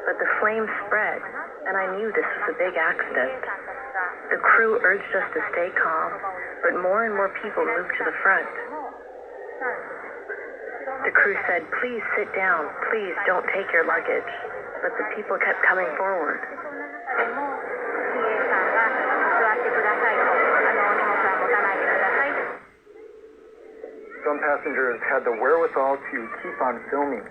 But the flames spread, and I knew this was a big accident. The crew urged us to stay calm, but more and more people moved to the front. The crew said, "Please sit down, please don't take your luggage." But the people kept coming forward. Some passengers had the wherewithal to keep on filming.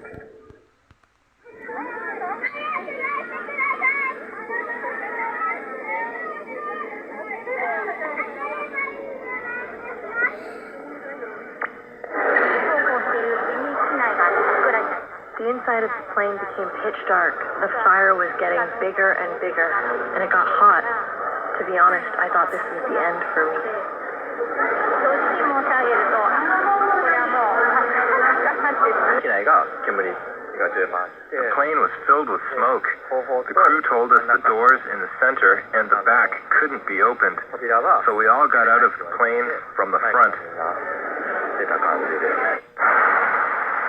The inside of the plane became pitch dark. The fire was getting bigger and bigger, and it got hot. To be honest, I thought this was the end for me. The plane was filled with smoke. The crew told us the doors in the center and the back couldn't be opened, so we all got out of the plane from the front.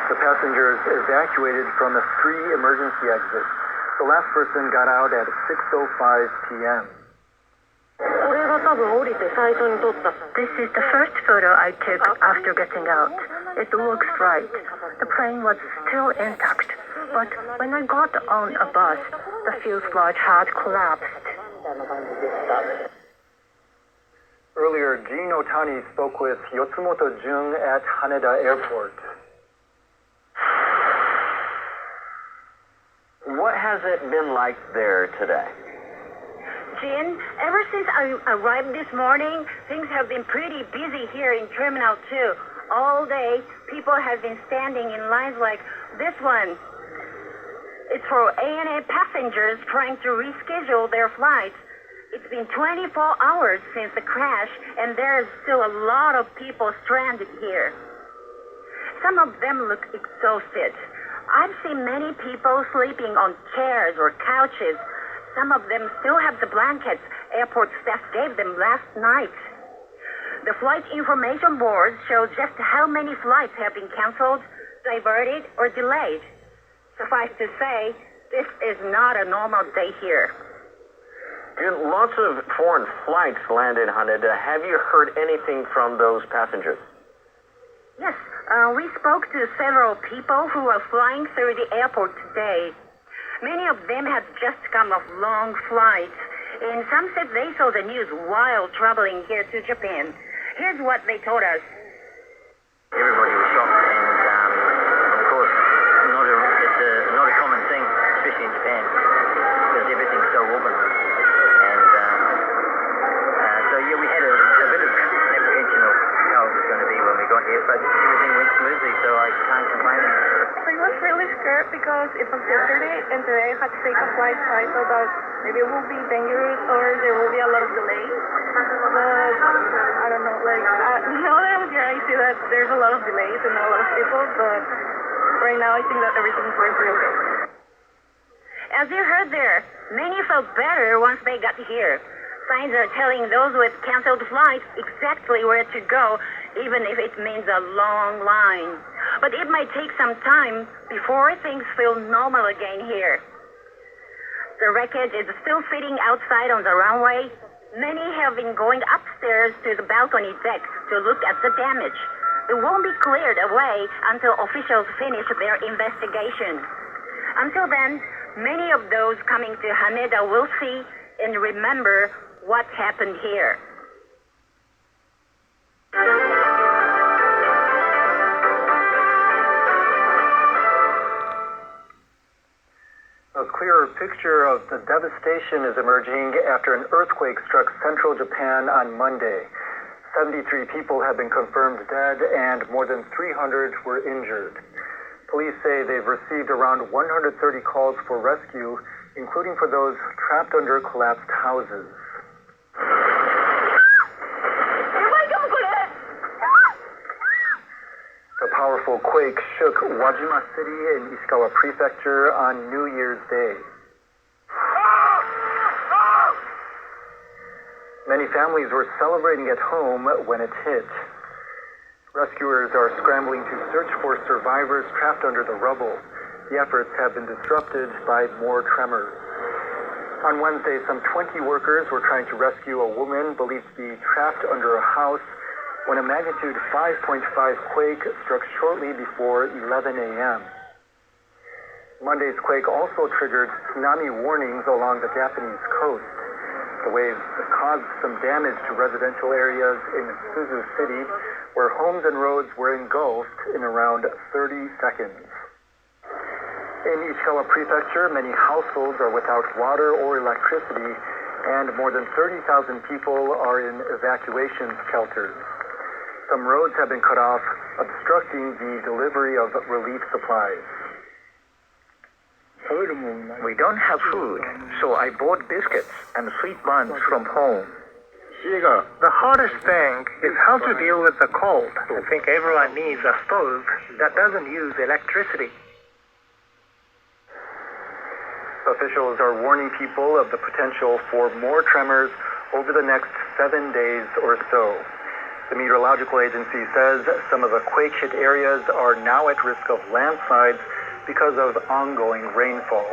The passengers evacuated from the 3 emergency exits. The last person got out at 6:05 p.m. This is the first photo I took after getting out. It looks right. The plane was still intact, but when I got on a bus, the fuselage had collapsed. Earlier, Jin Otani spoke with Yotsumoto Jung at Haneda Airport. What has it been like there today? Jin, ever since I arrived this morning, things have been pretty busy here in Terminal 2. All day, people have been standing in lines like this one. It's for ANA passengers trying to reschedule their flights. It's been 24 hours since the crash, and there's still a lot of people stranded here. Some of them look exhausted. I've seen many people sleeping on chairs or couches. Some of them still have the blankets airport staff gave them last night. The flight information boards show just how many flights have been canceled, diverted, or delayed. Suffice to say, this is not a normal day here. Lots of foreign flights landed, Haneda. Have you heard anything from those passengers? Yes, we spoke to several people who are flying through the airport today. Many of them had just come off long flights, and some said they saw the news while traveling here to Japan. Here's what they told us. Everybody was shocked, and of course, it's not a common thing, especially in Japan, because everything's so organized. And so yeah, we had a bit of apprehension of how it was going to be when we got here, but everything went smoothly, so I can't complain. I was really scared because it was yesterday, and today I had to take a flight, so I thought that maybe it will be dangerous or there will be a lot of delays. But I don't know, now that I'm here, I see that there's a lot of delays and a lot of people, but right now I think that everything's going pretty okay. As you heard there, many felt better once they got here. Signs are telling those with canceled flights exactly where to go, even if it means a long line. But it might take some time before things feel normal again here. The wreckage is still sitting outside on the runway. Many have been going upstairs to the balcony deck to look at the damage. It won't be cleared away until officials finish their investigation. Until then, many of those coming to Haneda will see and remember what happened here. A clearer picture of the devastation is emerging after an earthquake struck central Japan on Monday. 73 people have been confirmed dead and more than 300 were injured. Police say they've received around 130 calls for rescue, including for those trapped under collapsed houses. The powerful quake shook Wajima City in Ishikawa Prefecture on New Year's Day. Many families were celebrating at home when it hit. Rescuers are scrambling to search for survivors trapped under the rubble. The the efforts have been disrupted by more tremors. On Wednesday, some 20 workers were trying to rescue a woman believed to be trapped under a house when a magnitude 5.5 quake struck shortly before 11 a.m. Monday's quake also triggered tsunami warnings along the Japanese coast. The waves caused some damage to residential areas in Suzu City, where homes and roads were engulfed in around 30 seconds. In Ishikawa Prefecture, many households are without water or electricity, and more than 30,000 people are in evacuation shelters. Some roads have been cut off, obstructing the delivery of relief supplies. We don't have food, so I bought biscuits and sweet buns from home. The hardest thing is how to deal with the cold. I think everyone needs a stove that doesn't use electricity. Officials are warning people of the potential for more tremors over the next 7 days or so. The meteorological agency says some of the quake-hit areas are now at risk of landslides because of ongoing rainfall.